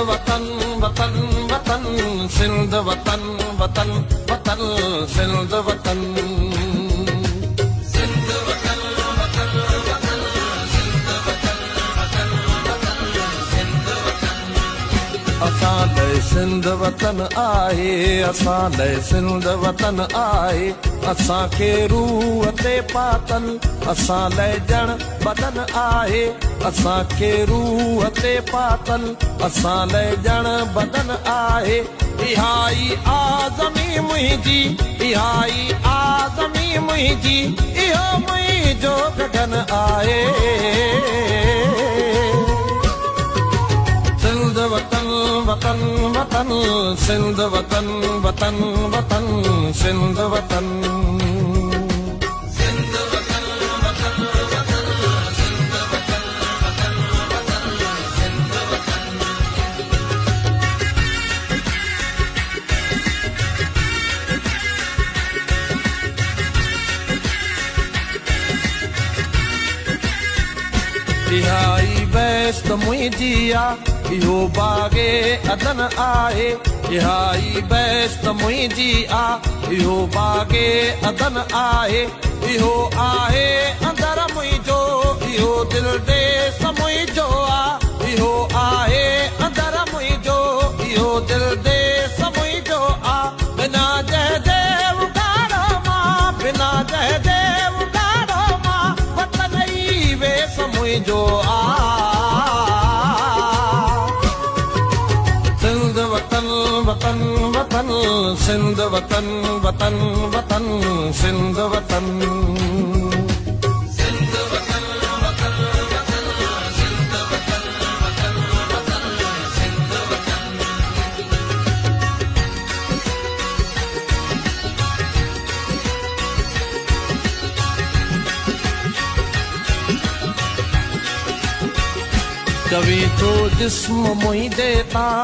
वतन वतन वतन सिंध वतन वतन वतन सिंध वतन सिंध वतन वतन वतन सिंध वतन वतन वतन सिंध वतन असां लाइ सिंध वतन आहे असां लाइ सिंध वतन आहे असांखे रूह ते पातल असां लाइ ॼण बदन आहे असांखे रूह ते पातल असां लाइ ॼण बदन आहे इहा ई आज़मी मुंहिंजी इहा ई आज़मी मुंहिंजी इहो मुंहिंजो गगन आहे सिंध वतन वतन वतन सिंध वतन वतन वतन सिंध वतन सिंध वतन वतन वतन सिंध वतन वतन वतन सिंध वतन इहा ई बेस्त मुंहिंजी आहे इहो बागे अदन आहे इहा ई बेस्त मुंहिंजी आहे इहो बागे अदन आहे इहो आहे अंदर मुंहिंजो इहो दिलि देस मुंहिंजो आहे इहो आहे अंदर मुंहिंजो इहो दिलि देस मुंहिंजो आहे बिना जयदेव गाड़ो मां बिना जयदेव गाड़ो मां वतन ई वेस मुंहिंजो आहे वतन वतन सिंध वतन वतन वतन सिंध वतन सिंध वतन वतन वतन सिंध वतन वतन वतन सिंध वतन कवि जो जिस्म मुंहिंजे तां